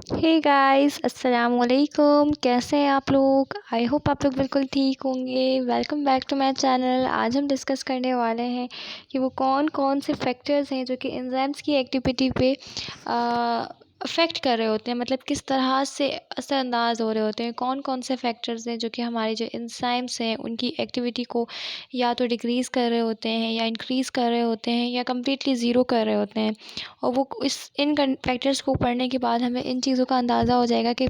Hey guys अस्सलाम वालेकुम। कैसे हैं आप लोग? आई होप आप लोग बिल्कुल ठीक होंगे। Welcome back to my channel. आज हम डिस्कस करने वाले हैं कि वो कौन कौन से फैक्टर्स हैं जो कि एंजाइम्स की एक्टिविटी पे अफ़ेक्ट कर रहे होते हैं, मतलब किस तरह से असरअंदाज हो रहे होते हैं। कौन कौन से फैक्टर्स हैं जो कि हमारे जो एंजाइम्स हैं उनकी एक्टिविटी को या तो डिक्रीज़ कर रहे होते हैं या इंक्रीज़ कर रहे होते हैं या कम्प्लीटली ज़ीरो कर रहे होते हैं। और वो इन फैक्टर्स को पढ़ने के बाद हमें इन चीज़ों का अंदाज़ा हो जाएगा कि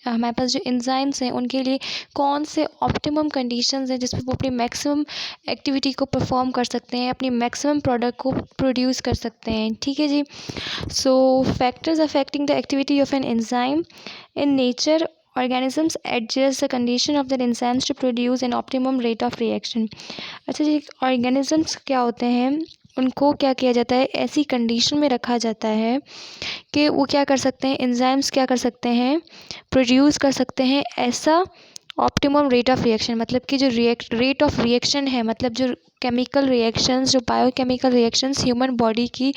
हमारे पास जो एंजाइम्स हैं उनके लिए कौन से ऑप्टिमम कंडीशंस हैं जिसमें वो अपनी मैक्सिमम एक्टिविटी को परफॉर्म कर सकते हैं, अपनी मैक्सिमम प्रोडक्ट को प्रोड्यूस कर सकते हैं। ठीक है जी। So factors affecting the activity of an enzyme in nature, organisms adjust the condition of their enzymes to produce an optimum rate of reaction। अच्छा जी, organisms क्या होते हैं, उनको क्या किया जाता है, ऐसी कंडीशन में रखा जाता है कि वो क्या कर सकते हैं, एंजाइम्स क्या कर सकते हैं, प्रोड्यूस कर सकते हैं ऐसा ऑप्टिमम रेट ऑफ रिएक्शन। मतलब कि जो रेट ऑफ रिएक्शन है, मतलब जो केमिकल रिएक्शंस, जो बायोकेमिकल रिएक्शंस ह्यूमन बॉडी की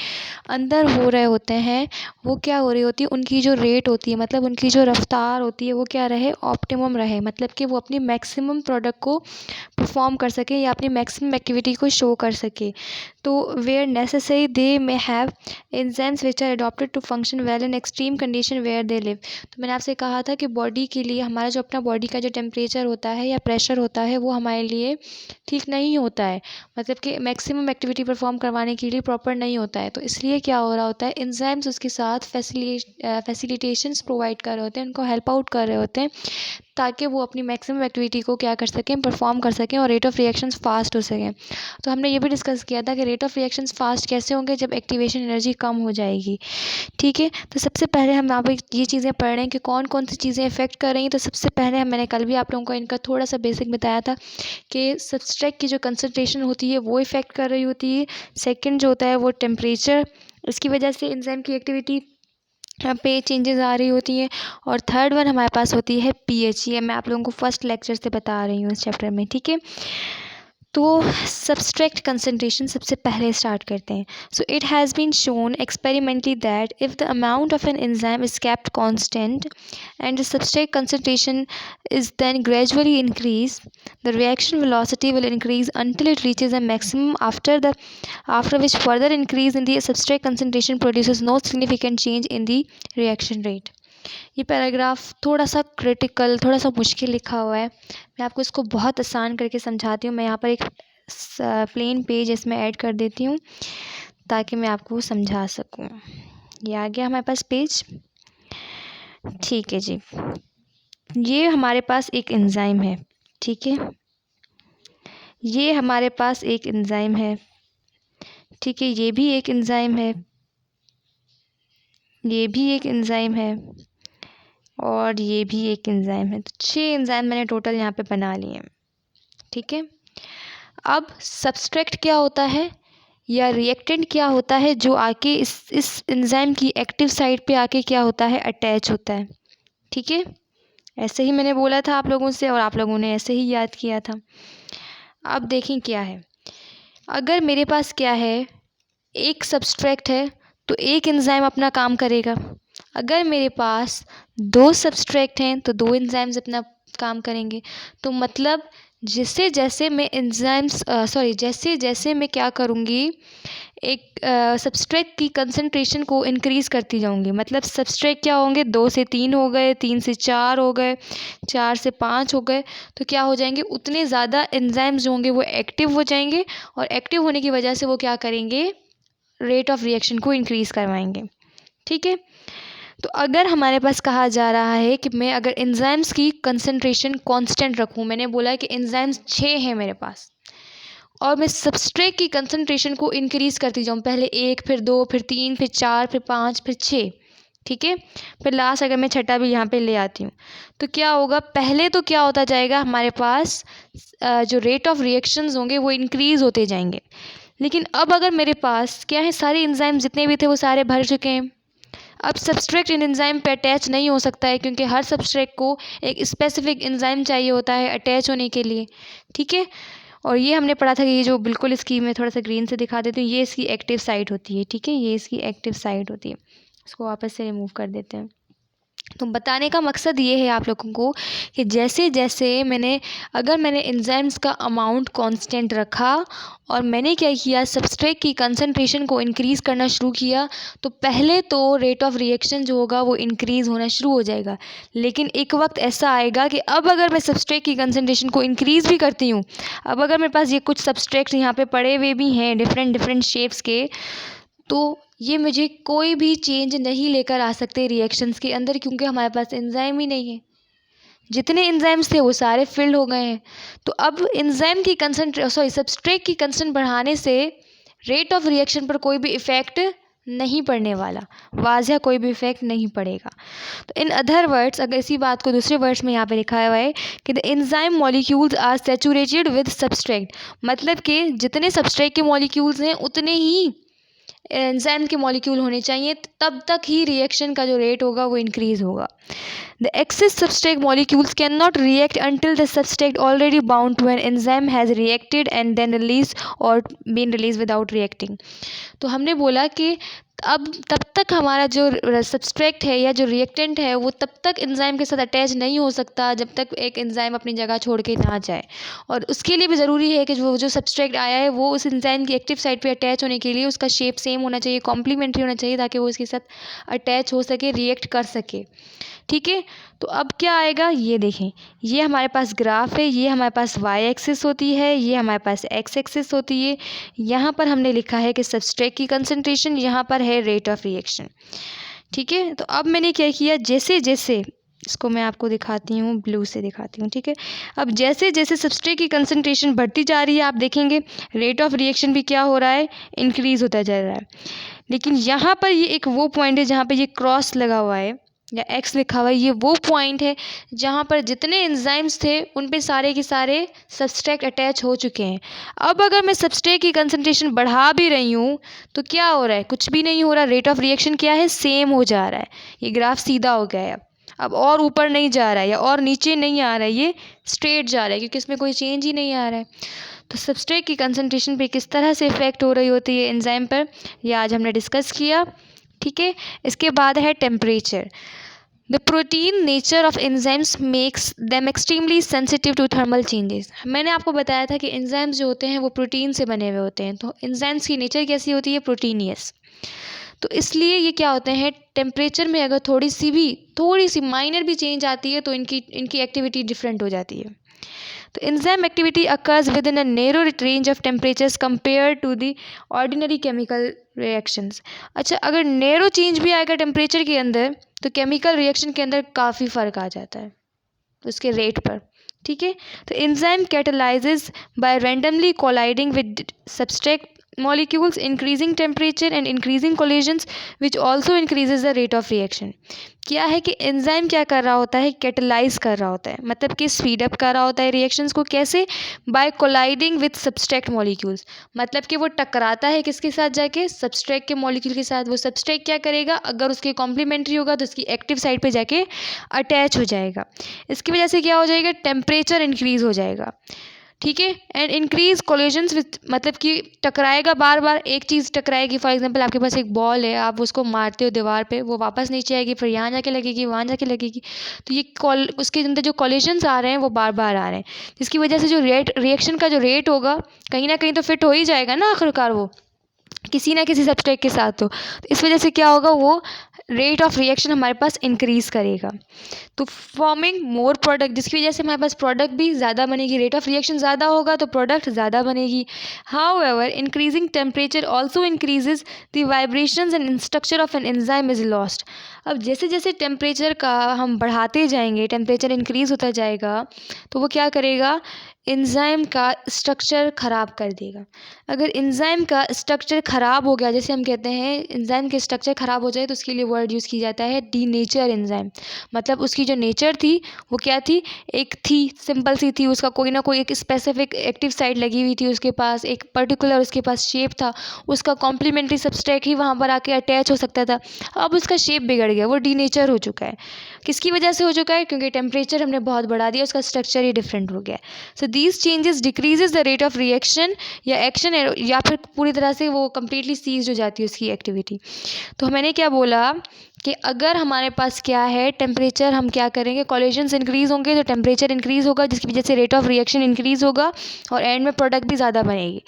अंदर हो रहे होते हैं, वो क्या हो रही होती है, उनकी जो रेट होती है, मतलब उनकी जो रफ्तार होती है, वो क्या रहे, ऑप्टिमम रहे। मतलब कि वो अपनी मैक्सिमम प्रोडक्ट को परफॉर्म कर सके या अपनी मैक्सिमम एक्टिविटी को शो कर सके। तो where necessary they may have enzymes which are adopted to function well in extreme condition where they live. तो मैंने आपसे कहा था कि बॉडी के लिए हमारा जो अपना बॉडी का जो टेम्परेचर होता है या प्रेशर होता है वो हमारे लिए ठीक नहीं होता है, मतलब कि मैक्सिमम एक्टिविटी परफॉर्म करवाने के लिए प्रॉपर नहीं होता है। तो इसलिए क्या हो रहा होता है, एंजाइम्स उसके साथ फैसिलिटेशंस प्रोवाइड कर रहे होते हैं, उनको हेल्प आउट कर रहे होते हैं ताकि वो अपनी मैक्सिमम एक्टिविटी को क्या कर सकें, परफॉर्म कर सकें और रेट ऑफ रिएक्शंस फास्ट हो सकें। तो हमने ये भी डिस्कस किया था कि रेट ऑफ रिएक्शंस फास्ट कैसे होंगे, जब एक्टिवेशन एनर्जी कम हो जाएगी। ठीक है। तो सबसे पहले हम यहाँ पे ये चीज़ें पढ़ रहे हैं कि कौन कौन सी चीज़ें इफ़ेक्ट कर रही हैं। तो सबसे पहले मैंने कल भी आप लोगों को इनका थोड़ा सा बेसिक बताया था कि सबस्ट्रेट की जो कंसनट्रेशन होती है वो इफ़ेक्ट कर रही होती है। सेकंड जो होता है वो टेम्परेचर, इसकी वजह से एंजाइम की एक्टिविटी पे चेंजेस आ रही होती हैं। और थर्ड वन हमारे पास होती है पीएच। ये मैं आप लोगों को फर्स्ट लेक्चर से बता रही हूँ इस चैप्टर में। ठीक है। तो सबस्ट्रेट कंसनट्रेशन सबसे पहले स्टार्ट करते हैं। So it has been shown experimentally that if the amount of an enzyme is kept constant and the substrate concentration is then gradually increased, the reaction velocity will increase until it reaches a maximum, after which further increase in the substrate concentration produces no significant change in the reaction rate। ये paragraph थोड़ा सा critical, थोड़ा सा मुश्किल लिखा हुआ है। मैं आपको इसको बहुत आसान करके समझाती हूँ। मैं यहाँ पर एक प्लेन पेज इसमें ऐड कर देती हूँ ताकि मैं आपको समझा सकूँ। ये आ गया हमारे पास पेज। ठीक है जी। ये हमारे पास एक एंजाइम है। ठीक है। ये हमारे पास एक एंजाइम है। ठीक है। ये भी एक एंजाइम है, ये भी एक एंजाइम है और ये भी एक एंजाइम है। तो 6 एंजाइम मैंने टोटल यहाँ पे बना लिए हैं। ठीक है। अब सब्सट्रैक्ट क्या होता है या रिएक्टेंट क्या होता है जो आके इस एंजाइम की एक्टिव साइट पे आके क्या होता है, अटैच होता है। ठीक है। ऐसे ही मैंने बोला था आप लोगों से और आप लोगों ने ऐसे ही याद किया था। अब देखें क्या है, अगर मेरे पास क्या है, एक सब्सट्रैक्ट है तो एक एंजाइम अपना काम करेगा। अगर मेरे पास 2 सब्सट्रैक्ट हैं तो 2 एंजाइम्स अपना काम करेंगे। तो मतलब जैसे जैसे मैं क्या करूँगी, एक सब्सट्रैक्ट की कंसंट्रेशन को इंक्रीज़ करती जाऊँगी। मतलब सब्सट्रैक्ट क्या होंगे, 2 से 3 हो गए, 3 से 4 हो गए, 4 से 5 हो गए। तो क्या हो जाएंगे, उतने ज़्यादा एंजाइम्स जो होंगे वो एक्टिव हो जाएंगे और एक्टिव होने की वजह से वो क्या करेंगे, रेट ऑफ रिएक्शन को इंक्रीज़ करवाएंगे। ठीक है। तो अगर हमारे पास कहा जा रहा है कि मैं अगर एंजाइम्स की कंसंट्रेशन कांस्टेंट रखूं, मैंने बोला है कि एंजाइम्स 6 हैं मेरे पास और मैं सबस्ट्रेट की कंसंट्रेशन को इंक्रीज़ करती जाऊँ, पहले 1, फिर 2, फिर 3, फिर 4, फिर 5, फिर 6। ठीक है। फिर लास्ट अगर मैं छठा भी यहाँ पे ले आती हूँ तो क्या होगा, पहले तो क्या होता जाएगा, हमारे पास जो रेट ऑफ रिएक्शंस होंगे वो इंक्रीज़ होते जाएंगे। लेकिन अब अगर मेरे पास क्या है, सारे एंजाइम जितने भी थे वो सारे भर चुके हैं। अब सब्सट्रैक्ट इन एंजाइम पे अटैच नहीं हो सकता है क्योंकि हर सब्सट्रैक्ट को एक स्पेसिफिक एंजाइम चाहिए होता है अटैच होने के लिए। ठीक है। और ये हमने पढ़ा था कि ये जो बिल्कुल इसकी मैं थोड़ा सा ग्रीन से दिखा देती हूँ, ये इसकी एक्टिव साइट होती है। ठीक है। ये इसकी एक्टिव साइट होती है। इसको वापस से रिमूव कर देते हैं। तो बताने का मकसद ये है आप लोगों को कि जैसे जैसे अगर मैंने एंजाइम्स का अमाउंट कांस्टेंट रखा और मैंने क्या किया, सबस्ट्रेट की कंसंट्रेशन को इंक्रीज़ करना शुरू किया, तो पहले तो रेट ऑफ रिएक्शन जो होगा वो इंक्रीज़ होना शुरू हो जाएगा। लेकिन एक वक्त ऐसा आएगा कि अब अगर मैं सबस्ट्रेट की कंसंट्रेशन को इंक्रीज़ भी करती हूँ, अब अगर मेरे पास ये कुछ सबस्ट्रेट्स यहाँ पे पड़े हुए भी हैं डिफरेंट डिफरेंट शेप्स के, तो ये मुझे कोई भी चेंज नहीं लेकर आ सकते रिएक्शंस के अंदर, क्योंकि हमारे पास एंजाइम ही नहीं है। जितने एंजाइम्स थे वो सारे फिल्ड हो गए हैं। तो अब एंजाइम की सबस्ट्रेट की कंसंट्रेशन बढ़ाने से रेट ऑफ रिएक्शन पर कोई भी इफ़ेक्ट नहीं पड़ने वाला, वाज़ह कोई भी इफ़ेक्ट नहीं पड़ेगा। तो इन अदर वर्ड्स, अगर इसी बात को दूसरे वर्ड्स में यहाँ पे लिखा हुआ है कि the enzyme molecules are saturated with substrate, मतलब कि जितने सबस्ट्रेट के मॉलिक्यूल्स हैं उतने ही एंजाइम के मॉलिक्यूल होने चाहिए, तब तक ही रिएक्शन का जो रेट होगा वो इंक्रीज़ होगा। The excess substrate molecules cannot react until the substrate already bound to an enzyme has reacted and then released or been released without reacting। तो हमने बोला कि अब तब तक हमारा जो सबस्ट्रेट है या जो रिएक्टेंट है वो तब तक एंजाइम के साथ अटैच नहीं हो सकता जब तक एक एंजाइम अपनी जगह छोड़ के ना जाए। और उसके लिए भी ज़रूरी है कि जो सबस्ट्रेट आया है वो उस एंजाइम की एक्टिव साइट पे अटैच होने के लिए उसका शेप सेम होना चाहिए, कॉम्प्लीमेंट्री होना चाहिए, ताकि वो इसके साथ अटैच हो सके, रिएक्ट कर सके। ठीक है, तो अब क्या आएगा ये देखें, ये हमारे पास ग्राफ है, ये हमारे पास वाई एक्सिस होती है, ये हमारे पास एक्स एक्सिस होती है। यहाँ पर हमने लिखा है कि सबस्ट्रेट की कंसंट्रेशन, यहाँ पर है रेट ऑफ रिएक्शन। ठीक है, तो अब मैंने क्या किया, जैसे जैसे इसको मैं आपको दिखाती हूँ, ब्लू से दिखाती हूँ। ठीक है, अब जैसे जैसे सबस्ट्रेट की कंसंट्रेशन बढ़ती जा रही है आप देखेंगे रेट ऑफ रिएक्शन भी क्या हो रहा है, इंक्रीज़ होता जा रहा है। लेकिन यहाँ पर ये एक वो पॉइंट है जहाँ पर ये क्रॉस लगा हुआ है या एक्स लिखा हुआ है, ये वो पॉइंट है जहाँ पर जितने एंजाइम्स थे उन पे सारे के सारे सबस्ट्रेट अटैच हो चुके हैं। अब अगर मैं सबस्ट्रेट की कंसंट्रेशन बढ़ा भी रही हूँ तो क्या हो रहा है, कुछ भी नहीं हो रहा, रेट ऑफ रिएक्शन क्या है, सेम हो जा रहा है। ये ग्राफ सीधा हो गया है, अब और ऊपर नहीं जा रहा है या और नीचे नहीं आ रहा है, ये स्ट्रेट जा रहा है क्योंकि इसमें कोई चेंज ही नहीं आ रहा है। तो सबस्ट्रेट की कंसंट्रेशन पे किस तरह से इफ़ेक्ट हो रही होती है एंजाइम पर, ये आज हमने डिस्कस किया। ठीक है, इसके बाद है temperature. The protein nature of enzymes makes them extremely sensitive to thermal changes. मैंने आपको बताया था कि एंजाइम्स जो होते हैं वो प्रोटीन से बने हुए होते हैं, तो एंजाइम्स की नेचर कैसी होती है, प्रोटीनियस। तो इसलिए ये क्या होते हैं, टेम्परेचर में अगर थोड़ी सी माइनर भी चेंज आती है तो इनकी एक्टिविटी डिफरेंट हो जाती है। तो enzyme activity occurs within a narrow range of temperatures compare to the ordinary chemical reactions. अच्छा, अगर नैरो चेंज भी आएगा टेम्परेचर के अंदर तो केमिकल रिएक्शन के अंदर काफ़ी फ़र्क आ जाता है उसके रेट पर। ठीक है, तो enzyme catalyzes by randomly colliding with substrate molecules, increasing temperature and increasing collisions which also increases the rate of reaction। क्या है कि एंजाइम क्या कर रहा होता है, कैटलाइज कर रहा होता है, मतलब कि स्पीड अप कर रहा होता है रिएक्शंस को। कैसे, by colliding with substrate molecules, मतलब कि वो टकराता है किसके साथ जाके, सबस्ट्रेट के मॉलिक्यूल के साथ। वो सबस्ट्रेट क्या करेगा, अगर उसके कॉम्प्लीमेंट्री होगा तो उसकी एक्टिव साइड पे जाके अटैच हो जाएगा। इसकी वजह से क्या हो जाएगा, टेम्परेचर इंक्रीज हो जाएगा। ठीक है, एंड इंक्रीज कोलिजन्स विथ, मतलब कि टकराएगा, बार बार एक चीज़ टकराएगी। फॉर एग्जांपल आपके पास एक बॉल है, आप उसको मारते हो दीवार पे, वो वापस नीचे आएगी, फिर यहाँ जाके लगेगी, वहाँ जाके लगेगी। तो ये उसके अंदर जो कोलिजन्स आ रहे हैं वो बार बार आ रहे हैं, जिसकी वजह से जो रिएक्शन का जो रेट होगा कहीं ना कहीं तो फिट हो ही जाएगा ना आखिरकार, वो किसी ना किसी सबस्ट्रेट के साथ। तो इस वजह से क्या होगा, वो रेट ऑफ रिएक्शन हमारे पास इंक्रीज़ करेगा, तो फॉर्मिंग मोर प्रोडक्ट, जिसकी वजह से हमारे पास प्रोडक्ट भी ज़्यादा बनेगी। रेट ऑफ रिएक्शन ज़्यादा होगा तो प्रोडक्ट ज़्यादा बनेगी। However increasing temperature also increases the vibrations and structure of an enzyme is lost. अब जैसे जैसे टेम्परेचर का हम बढ़ाते जाएंगे, टेम्परेचर इंक्रीज़ होता जाएगा, तो वो क्या करेगा, एंजाइम का स्ट्रक्चर ख़राब कर देगा। अगर एंजाइम का स्ट्रक्चर ख़राब हो गया, जैसे हम कहते हैं एंजाइम के स्ट्रक्चर ख़राब हो जाए, तो उसके लिए वर्ड यूज़ की जाता है डीनेचर एंजाइम। मतलब उसकी जो नेचर थी वो क्या थी, एक थी सिंपल सी थी, उसका कोई ना कोई एक स्पेसिफिक एक्टिव साइट लगी हुई थी उसके पास, एक पर्टिकुलर उसके पास शेप था, उसका कॉम्प्लीमेंट्री सबस्ट्रेट ही वहाँ पर आके अटैच हो सकता था। अब उसका शेप बिगड़ गया, वो डीनेचर हो चुका है। किसकी वजह से हो चुका है, क्योंकि टेम्परेचर हमने बहुत बढ़ा दिया, उसका स्ट्रक्चर ही डिफरेंट हो गया। So these changes decreases the rate of reaction या एक्शन, या फिर पूरी तरह से वो कम्प्लीटली सीज हो जाती है उसकी एक्टिविटी। तो मैंने क्या बोला कि अगर हमारे पास क्या है टेम्परेचर, हम क्या करेंगे, कोलिजन्स इंक्रीज़ होंगे तो टेम्परेचर इंक्रीज़ होगा, जिसकी वजह से रेट ऑफ रिएक्शन इंक्रीज़ होगा और एंड में प्रोडक्ट भी ज़्यादा बनेगी।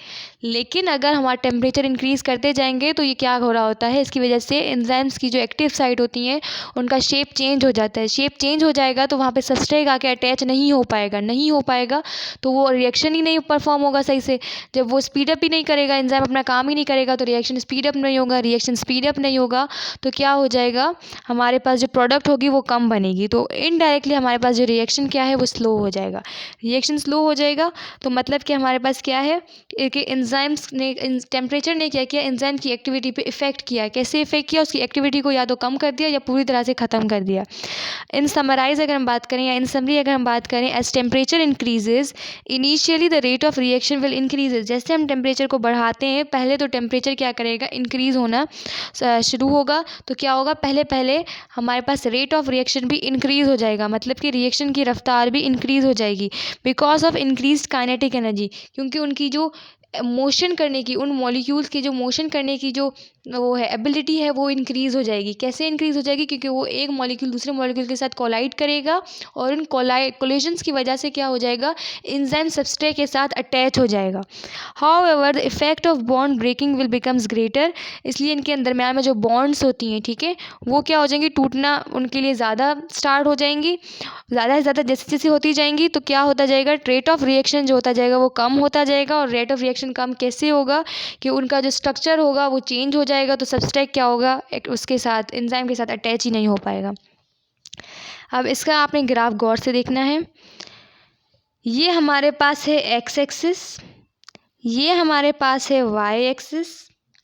लेकिन अगर हमारा टेम्परेचर इंक्रीज़ करते जाएंगे तो ये क्या हो रहा होता है, इसकी वजह से एंजाइम्स की जो एक्टिव साइट होती हैं उनका शेप चेंज हो जाता है। शेप चेंज हो जाएगा तो वहाँ पे सब्सट्रेट आके अटैच नहीं हो पाएगा तो वो रिएक्शन ही नहीं परफॉर्म होगा सही से। जब वो स्पीडअप ही नहीं करेगा, एंजाइम अपना काम ही नहीं करेगा तो रिएक्शन स्पीडअप नहीं होगा तो क्या हो जाएगा, हमारे पास जो प्रोडक्ट होगी वो कम बनेगी। तो इनडायरेक्टली हमारे पास जो रिएक्शन क्या है वो स्लो हो जाएगा। रिएक्शन स्लो हो जाएगा तो मतलब कि हमारे पास क्या है कि एंजाइम्स ने, टेम्परेचर ने क्या किया, एंजाइम की एक्टिविटी पे इफेक्ट किया। कैसे इफेक्ट किया, उसकी एक्टिविटी को या तो कम कर दिया या पूरी तरह से ख़त्म कर दिया। इन समराइज अगर हम बात करें या इन समरी अगर हम बात करें, as temperature increases initially the rate of reaction will increases. जैसे हम टेम्परेचर को बढ़ाते हैं, पहले तो टेम्परेचर क्या करेगा, इंक्रीज़ होना शुरू होगा। तो क्या होगा, पहले हमारे पास रेट ऑफ रिएक्शन भी इंक्रीज़ हो जाएगा, मतलब कि रिएक्शन की रफ्तार भी इंक्रीज़ हो जाएगी because of increase kinetic energy, क्योंकि उनकी जो मोशन करने की, उन मॉलिक्यूल्स की जो मोशन करने की जो वो है एबिलिटी है वो इंक्रीज़ हो जाएगी। कैसे इंक्रीज़ हो जाएगी, क्योंकि वो एक मॉलिक्यूल दूसरे मॉलिक्यूल के साथ कोलाइड करेगा और उन कोलिजन्स की वजह से क्या हो जाएगा, एंजाइम सबस्ट्रेट के साथ अटैच हो जाएगा। However the effect of bond breaking will becomes greater, इसलिए इनके दरम्यान में जो बॉन्ड्स होती हैं, ठीक है, वो क्या हो जाएंगी, टूटना उनके लिए ज़्यादा स्टार्ट हो जाएंगी। ज़्यादा से ज़्यादा जैसे जैसे होती जाएंगी तो क्या होता जाएगा, रेट ऑफ रिएक्शन जो होता जाएगा वो कम होता जाएगा। और रेट ऑफ रिएक्शन कम कैसे होगा, कि उनका जो स्ट्रक्चर होगा वो चेंज हो जाएगा, तो सबस्ट्रेट क्या होगा, उसके साथ एंजाइम के साथ अटैच ही नहीं हो पाएगा। अब इसका आपने ग्राफ गौर से देखना है। ये हमारे पास है एक्स एक्सिस, ये हमारे पास है वाई एक्सिस,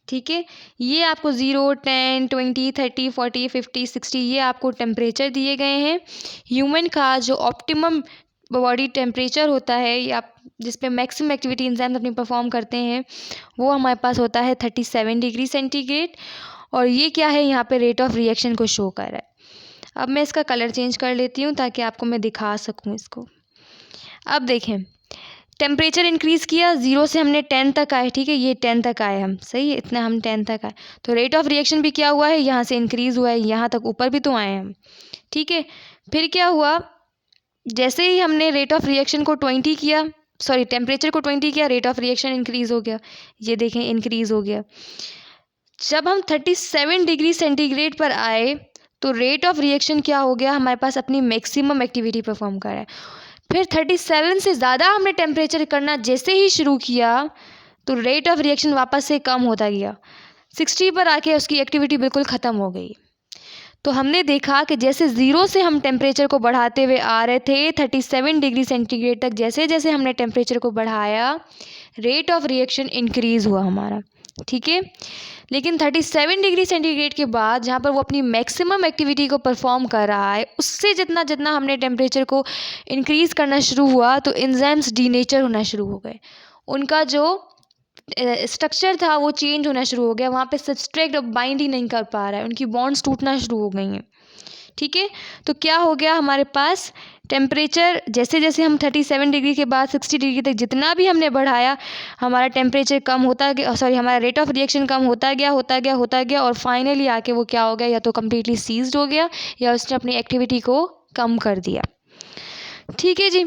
ठीक है। ये आपको 0, 10, 20, 30, 40, 50, 60 ये आपको टेम्परेचर दिए गए हैं। ह्यूमन का जो ऑप्टिमम बॉडी टेम्परेचर होता है या जिस पे मैक्सिमम एक्टिविटी एंजाइम्स अपनी परफॉर्म करते हैं वो हमारे पास होता है 37 डिग्री सेंटीग्रेड। और ये क्या है, यहाँ पे रेट ऑफ रिएक्शन को शो कर रहा है। अब मैं इसका कलर चेंज कर लेती हूँ ताकि आपको मैं दिखा सकूँ इसको। अब देखें, टेम्परेचर इंक्रीज़ किया, 0 से हमने 10 तक आए, ठीक है, ये 10 तक आए हम, सही है, इतना हम 10 तक आए। तो रेट ऑफ रिएक्शन भी क्या हुआ है, यहाँ से इंक्रीज़ हुआ है, यहाँ तक ऊपर भी तो आए हम, ठीक है। फिर क्या हुआ, जैसे ही हमने रेट ऑफ रिएक्शन को 20 किया, सॉरी टेम्परेचर को 20 किया, रेट ऑफ रिएक्शन इंक्रीज़ हो गया, ये देखें इंक्रीज़ हो गया। जब हम 37 डिग्री सेंटीग्रेड पर आए तो रेट ऑफ रिएक्शन क्या हो गया, हमारे पास अपनी मैक्सिमम एक्टिविटी परफॉर्म कर रहा है। फिर 37 से ज़्यादा हमने टेम्परेचर करना जैसे ही शुरू किया तो रेट ऑफ रिएक्शन वापस से कम होता गया, 60 पर आके उसकी एक्टिविटी बिल्कुल ख़त्म हो गई। तो हमने देखा कि जैसे 0 से हम टेम्परेचर को बढ़ाते हुए आ रहे थे 37 डिग्री सेंटीग्रेड तक, जैसे जैसे हमने टेम्परेचर को बढ़ाया रेट ऑफ रिएक्शन इंक्रीज़ हुआ हमारा, ठीक है। लेकिन 37 डिग्री सेंटीग्रेड के बाद जहाँ पर वो अपनी मैक्सिमम एक्टिविटी को परफॉर्म कर रहा है, उससे जितना जितना हमने टेम्परेचर को इंक्रीज़ करना शुरू हुआ तो एंजाइम्स डीनेचर होना शुरू हो गए, उनका जो स्ट्रक्चर था वो चेंज होना शुरू हो गया, वहाँ पे सब्सट्रेट अब बाइंड ही नहीं कर पा रहा है, उनकी बॉन्ड्स टूटना शुरू हो गई हैं, ठीक है। तो क्या हो गया, हमारे पास टेम्परेचर जैसे जैसे हम 37 डिग्री के बाद 60 डिग्री तक जितना भी हमने बढ़ाया, हमारा टेम्परेचर कम होता गया, सॉरी हमारा रेट ऑफ रिएक्शन कम होता गया और फाइनली आके वो क्या हो गया, या तो कम्प्लीटली सीज्ड हो गया या उसने अपनी एक्टिविटी को कम कर दिया, ठीक है जी।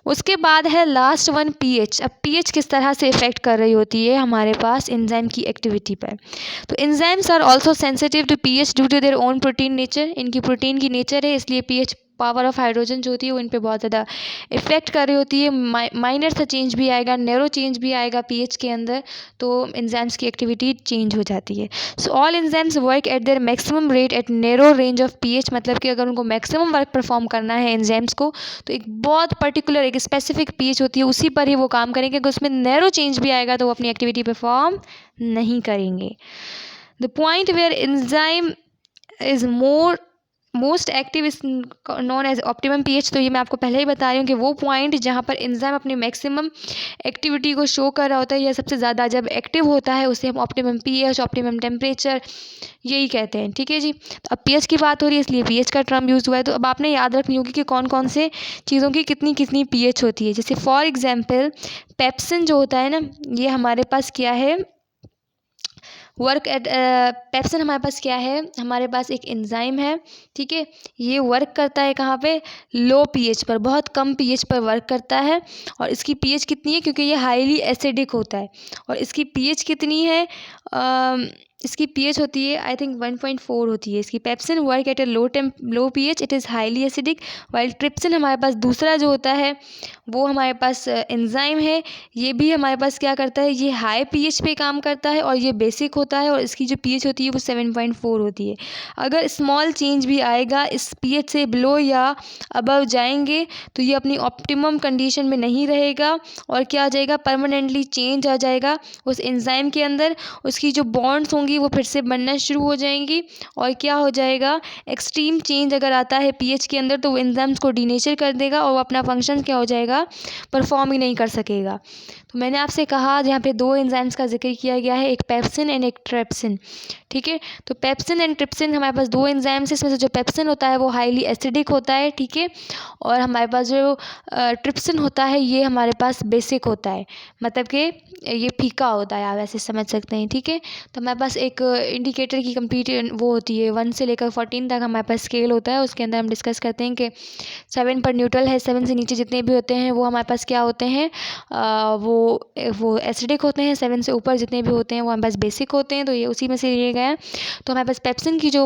उसके बाद है लास्ट वन पीएच। अब पीएच किस तरह से इफ़ेक्ट कर रही होती है हमारे पास एंजाइम की एक्टिविटी पर। तो enzymes are also sensitive to pH due to their own protein nature, इनकी प्रोटीन की नेचर है, इसलिए पीएच पावर ऑफ हाइड्रोजन जो होती है वो इन पे बहुत ज़्यादा इफेक्ट कर रही होती है। माइनर सा चेंज भी आएगा, नैरो चेंज भी आएगा पीएच के अंदर, तो एंजाइम्स की एक्टिविटी चेंज हो जाती है। So all enzymes work at their maximum rate at narrow range of pH, मतलब कि अगर उनको मैक्सिमम वर्क परफॉर्म करना है एंजाइम्स को तो एक बहुत पर्टिकुलर एक स्पेसिफिक पीएच होती है उसी पर ही वो काम करेंगे। अगर उसमें नैरो चेंज भी आएगा तो वो अपनी एक्टिविटी परफॉर्म नहीं करेंगे। The point where enzyme is most active is known as optimum pH. तो ये मैं आपको पहले ही बता रही हूँ कि वो पॉइंट जहाँ पर एंजाइम अपनी मैक्सिमम एक्टिविटी को शो कर रहा होता है या सबसे ज़्यादा जब एक्टिव होता है उसे हम ऑप्टिमम पीएच, ऑप्टिमम टेम्परेचर यही कहते हैं, ठीक है जी। तो अब पीएच की बात हो रही है इसलिए पीएच का टर्म यूज़ हुआ है। तो अब आपने याद रखनी होगी कि कौन कौन से चीज़ों की कितनी कितनी पीएच होती है। जैसे फॉर एग्जाम्पल पेप्सिन जो होता है ना, ये हमारे पास क्या है, वर्क एट पेप्सिन हमारे पास क्या है, हमारे पास एक एंजाइम है, ठीक है। ये वर्क करता है कहाँ पे, लो पीएच पर, बहुत कम पीएच पर वर्क करता है। और इसकी पीएच कितनी है, क्योंकि ये हाईली एसिडिक होता है। और इसकी पीएच कितनी है, इसकी पीएच होती है आई थिंक 1.4 होती है इसकी। Pepsin work at A low pH, it is highly acidic. While trypsin हमारे पास दूसरा जो होता है वो हमारे पास एंजाइम है, ये भी हमारे पास क्या करता है, ये हाई पीएच पे काम करता है और ये बेसिक होता है। और इसकी जो पीएच होती है वो 7.4 होती है। अगर स्मॉल चेंज भी आएगा, इस पीएच से बिलो या अबव जाएंगे तो ये अपनी ऑप्टिमम कंडीशन में नहीं रहेगा और क्या आ जाएगा, परमानेंटली चेंज आ जाएगा उस एंजाइम के अंदर। उसकी जो बॉन्ड्स होंगी वो फिर से बनना शुरू हो जाएंगी और क्या हो जाएगा, एक्सट्रीम चेंज अगर आता है पीएच के अंदर तो वो एंजाइम्स को डीनेचर कर देगा और वो अपना फंक्शन क्या हो जाएगा, परफॉर्म ही नहीं कर सकेगा। तो मैंने आपसे कहा यहाँ पे दो एंजाइम्स का जिक्र किया गया है, एक पेप्सिन एंड एक ट्रिप्सिन, ठीक है। तो पेप्सिन एंड ट्रिप्सिन हमारे पास दो एंजाइम्स हैं, इसमें से जो पेप्सिन होता है वो हाईली एसिडिक होता है, ठीक है। और हमारे पास जो ट्रिप्सिन होता है ये हमारे पास बेसिक होता है, मतलब कि ये फीका होता है, आप ऐसे समझ सकते हैं, ठीक है। तो हमारे पास एक इंडिकेटर की कंप्लीट वो होती है, 1 से लेकर 14 तक हमारे पास स्केल होता है। उसके अंदर हम डिस्कस करते हैं कि 7 पर न्यूट्रल है, 7 से नीचे जितने भी होते हैं वो हमारे पास क्या होते हैं, वो एसिडिक होते हैं। 7 से ऊपर जितने भी होते हैं वो हमारे पास बेसिक होते हैं, तो ये उसी में से लिए गए हैं। तो हमारे पास पेप्सिन की जो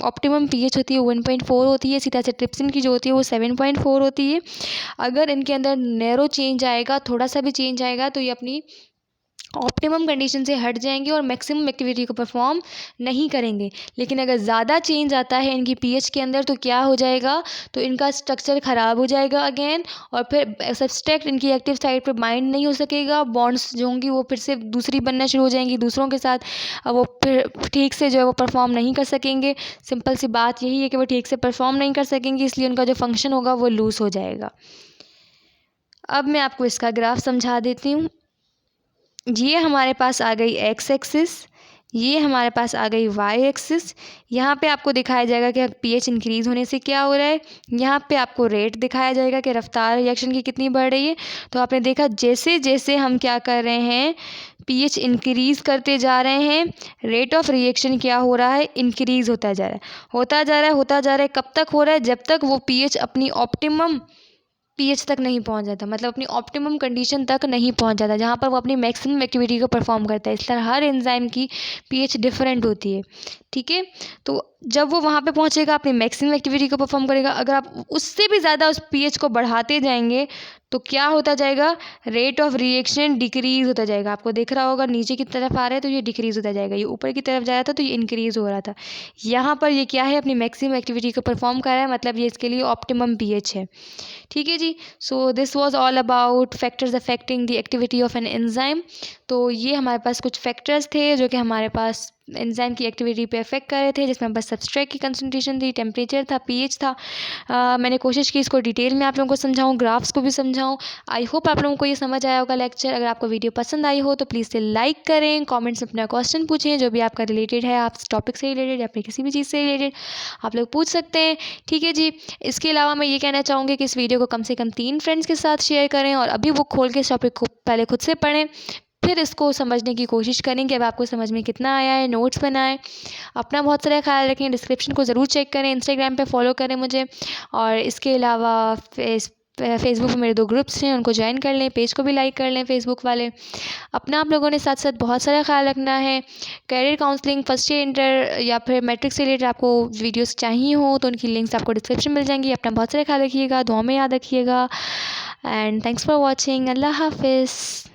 ऑप्टिमम पीएच होती है वो 1.4 होती है, इसी तरह से ट्रिप्सिन की जो होती है वो 7.4 होती है। अगर इनके अंदर नैरो चेंज आएगा, थोड़ा सा भी चेंज आएगा तो ये अपनी ऑप्टिमम कंडीशन से हट जाएंगे और मैक्सिमम एक्टिविटी को परफॉर्म नहीं करेंगे। लेकिन अगर ज़्यादा चेंज आता है इनकी पीएच के अंदर तो क्या हो जाएगा, तो इनका स्ट्रक्चर ख़राब हो जाएगा अगेन, और फिर सब्सट्रैक्ट इनकी एक्टिव साइड पर बाइंड नहीं हो सकेगा। बॉन्ड्स जो होंगी वो फिर से दूसरी बनना शुरू हो जाएंगी दूसरों के साथ, अब वो फिर ठीक से जो है वो परफॉर्म नहीं कर सकेंगे। सिंपल सी बात यही है कि वो ठीक से परफॉर्म नहीं कर सकेंगे, इसलिए उनका जो फंक्शन होगा वो लूज़ हो जाएगा। अब मैं आपको इसका ग्राफ समझा देती हूँ। ये हमारे पास आ गई एक्स एक्सिस, ये हमारे पास आ गई वाई एक्सिस। यहाँ पे आपको दिखाया जाएगा कि पीएच इंक्रीज़ होने से क्या हो रहा है, यहाँ पे आपको रेट दिखाया जाएगा कि रफ्तार रिएक्शन की कितनी बढ़ रही है। तो आपने देखा जैसे जैसे हम क्या कर रहे हैं, पीएच इंक्रीज़ करते जा रहे हैं, रेट ऑफ रिएक्शन क्या हो रहा है, इंक्रीज़ होता जा रहा है, होता जा रहा है, होता जा रहा है। कब तक हो रहा है, जब तक वो पीएच अपनी ऑप्टिमम पीएच तक नहीं पहुंच जाता, मतलब अपनी ऑप्टिमम कंडीशन तक नहीं पहुंच जाता, जहाँ पर वो अपनी मैक्सिमम एक्टिविटी को परफॉर्म करता है। इस तरह हर एंजाइम की पीएच डिफरेंट होती है, ठीक है। तो जब वो वहाँ पे पहुँचेगा अपनी मैक्सिमम एक्टिविटी को परफॉर्म करेगा। अगर आप उससे भी ज़्यादा उस पीएच को बढ़ाते जाएंगे तो क्या होता जाएगा, रेट ऑफ रिएक्शन डिक्रीज़ होता जाएगा। आपको दिख रहा होगा नीचे की तरफ आ रहा है तो ये डिक्रीज़ होता जाएगा, ये ऊपर की तरफ जा रहा था तो ये इंक्रीज़ हो रहा था। यहाँ पर ये क्या है, अपनी मैक्सिमम एक्टिविटी को परफॉर्म कर रहा है, मतलब ये इसके लिए ऑप्टिमम पीएच है, ठीक है जी। So this was all about factors affecting the activity of an enzyme. तो ये हमारे पास कुछ फैक्टर्स थे जो कि हमारे पास एंजाइम की एक्टिविटी पे अफेक्ट कर रहे थे, जिसमें बस सब्सट्रेट की कंसंट्रेशन थी, टेम्परेचर था, पीएच था। मैंने कोशिश की इसको डिटेल में आप लोगों को समझाऊं, ग्राफ्स को भी समझाऊं। आई होप आप लोगों को ये समझ आया होगा लेक्चर। अगर आपको वीडियो पसंद आई हो तो प्लीज़ से लाइक करें, कमेंट्स में अपना क्वेश्चन पूछें, जो भी आपका रिलेटेड है, आप टॉपिक से रिलेटेड या फिर किसी भी चीज़ से रिलेटेड आप लोग पूछ सकते हैं, ठीक है जी। इसके अलावा मैं ये कहना चाहूँगी कि इस वीडियो को कम से कम 3 फ्रेंड्स के साथ शेयर करें और अभी वो खोल के इस टॉपिक को पहले खुद से पढ़ें, फिर इसको समझने की कोशिश करें कि अब आपको समझ में कितना आया है, नोट्स बनाएं। अपना बहुत सारा ख्याल रखें, डिस्क्रिप्शन को ज़रूर चेक करें, इंस्टाग्राम पे फॉलो करें मुझे, और इसके अलावा फेसबुक पे मेरे 2 ग्रुप्स हैं, उनको ज्वाइन कर लें, पेज को भी लाइक कर लें फेसबुक वाले। अपना आप लोगों ने साथ साथ बहुत सारा ख्याल रखना है। Career counselling, first year, inter या फिर मैट्रिक से रिलेटेड आपको वीडियोस चाहिए हो तो उनकी लिंक्स आपको डिस्क्रिप्शन मिल जाएंगी। अपना बहुत सारा ख्याल रखिएगा, दुआ में याद रखिएगा, एंड थैंक्स फॉर वॉचिंग। अल्लाह हाफिज़।